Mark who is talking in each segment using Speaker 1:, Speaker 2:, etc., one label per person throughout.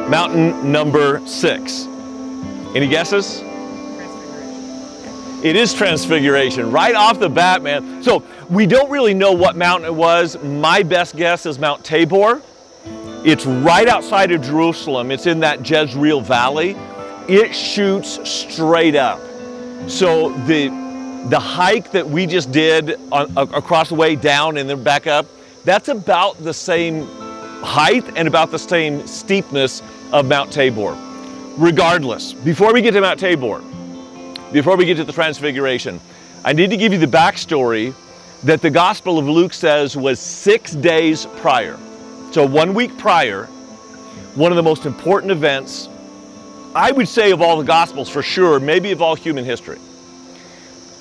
Speaker 1: Mountain number 6. Any guesses? It is Transfiguration, right off the bat, man. So we don't really know what mountain it was. My best guess is Mount Tabor. It's right outside of Jerusalem. It's in that Jezreel Valley. It shoots straight up. So the hike that we just did across the way down and then back up, that's about the same height and about the same steepness of Mount Tabor. Regardless, before we get to Mount Tabor, before we get to the Transfiguration, I need to give you the backstory that the Gospel of Luke says was 6 days prior. So 1 week prior, one of the most important events, I would say of all the Gospels for sure, maybe of all human history.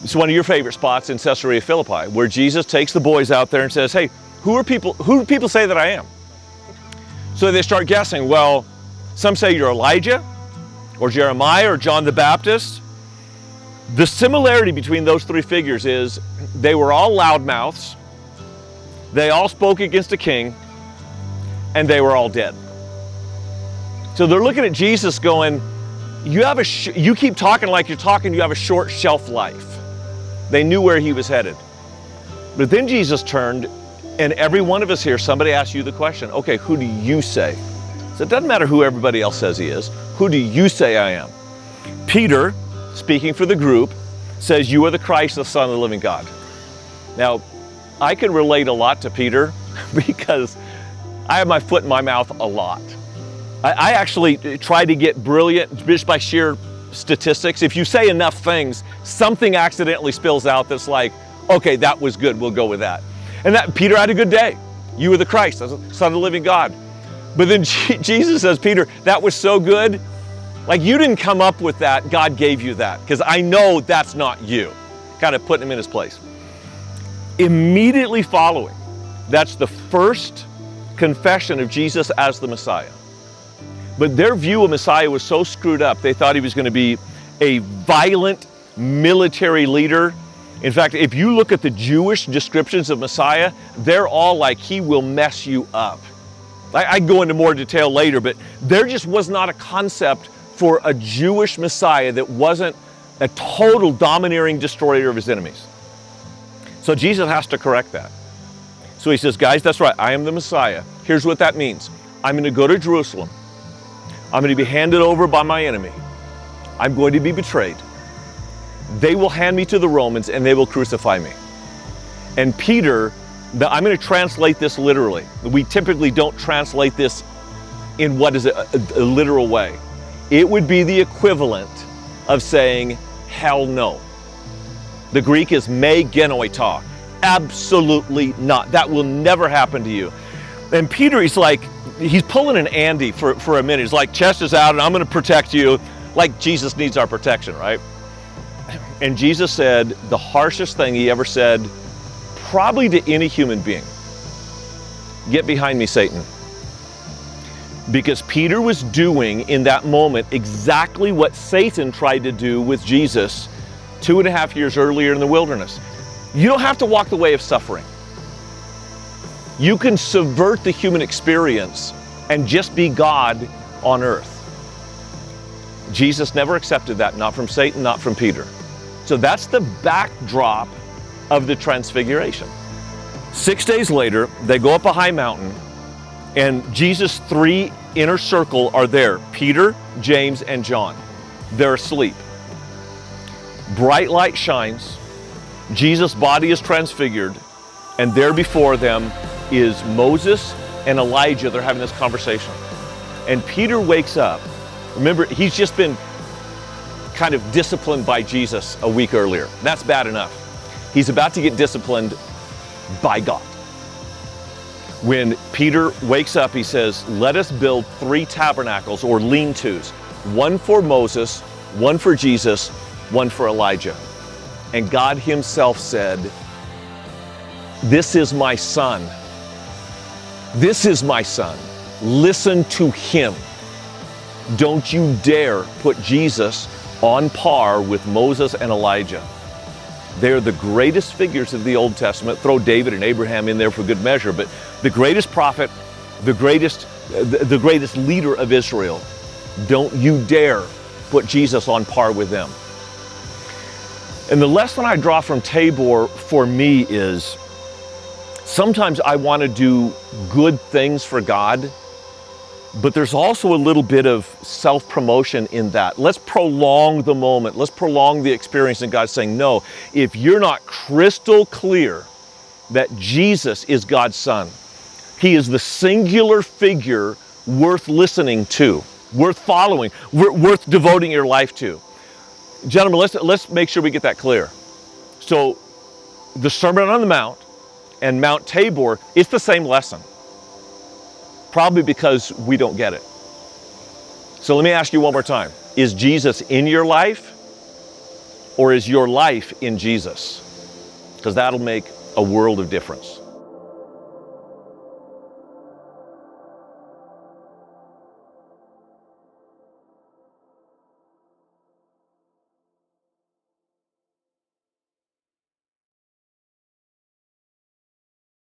Speaker 1: It's one of your favorite spots in Caesarea Philippi, where Jesus takes the boys out there and says, hey, who do people say that I am? So they start guessing. Well, some say you're Elijah, or Jeremiah, or John the Baptist. The similarity between those three figures is they were all loudmouths, they all spoke against a king, and they were all dead. So they're looking at Jesus going, you keep talking like you're talking, you have a short shelf life. They knew where he was headed. But then Jesus turned, and every one of us here, somebody asked you the question, okay, who do you say? So it doesn't matter who everybody else says he is. Who do you say I am? Peter, speaking for the group, says you are the Christ, the Son of the living God. Now, I can relate a lot to Peter because I have my foot in my mouth a lot. I actually try to get brilliant just by sheer statistics. If you say enough things, something accidentally spills out that's like, okay, that was good, we'll go with that. And that Peter had a good day. You are the Christ, the Son of the living God. But then Jesus says, Peter, that was so good. Like you didn't come up with that, God gave you that. Because I know that's not you. Kind of putting him in his place. Immediately following, that's the first confession of Jesus as the Messiah. But their view of Messiah was so screwed up, they thought he was going to be a violent military leader. In fact, if you look at the Jewish descriptions of Messiah, they're all like, he will mess you up. I go into more detail later, but there just was not a concept for a Jewish Messiah that wasn't a total domineering destroyer of his enemies. So Jesus has to correct that. So he says, guys, that's right, I am the Messiah. Here's what that means. I'm going to go to Jerusalem. I'm going to be handed over by my enemy. I'm going to be betrayed. They will hand me to the Romans and they will crucify me. And Peter, I'm going to translate this literally. We typically don't translate this in what is a literal way. It would be the equivalent of saying, hell no. The Greek is me genoita. Absolutely not. That will never happen to you. And Peter, he's pulling an Andy for a minute. He's like, chest is out and I'm going to protect you. Like Jesus needs our protection, right? And Jesus said the harshest thing he ever said, probably to any human being. Get behind me, Satan. Because Peter was doing in that moment exactly what Satan tried to do with Jesus 2.5 years earlier in the wilderness. You don't have to walk the way of suffering. You can subvert the human experience and just be God on earth. Jesus never accepted that, not from Satan, not from Peter. So that's the backdrop of the Transfiguration. 6 days later, they go up a high mountain, and Jesus' three inner circle are there. Peter, James, and John. They're asleep. Bright light shines. Jesus' body is transfigured, and there before them is Moses and Elijah. They're having this conversation. And Peter wakes up Remember, he's just been kind of disciplined by Jesus a week earlier. That's bad enough. He's about to get disciplined by God. When Peter wakes up, he says, let us build 3 tabernacles or lean-tos, one for Moses, one for Jesus, one for Elijah. And God himself said, this is my son. This is my son. Listen to him. Don't you dare put Jesus on par with Moses and Elijah. They're the greatest figures of the Old Testament. Throw David and Abraham in there for good measure, but the greatest prophet, the greatest leader of Israel. Don't you dare put Jesus on par with them. And the lesson I draw from Tabor for me is sometimes I want to do good things for God, but there's also a little bit of self-promotion in that. Let's prolong the moment. Let's prolong the experience. And God's saying, no, if you're not crystal clear that Jesus is God's son, he is the singular figure worth listening to, worth following, worth devoting your life to. Gentlemen, let's make sure we get that clear. So the Sermon on the Mount and Mount Tabor, it's the same lesson. Probably because we don't get it. So let me ask you one more time. Is Jesus in your life, or is your life in Jesus? Because that'll make a world of difference.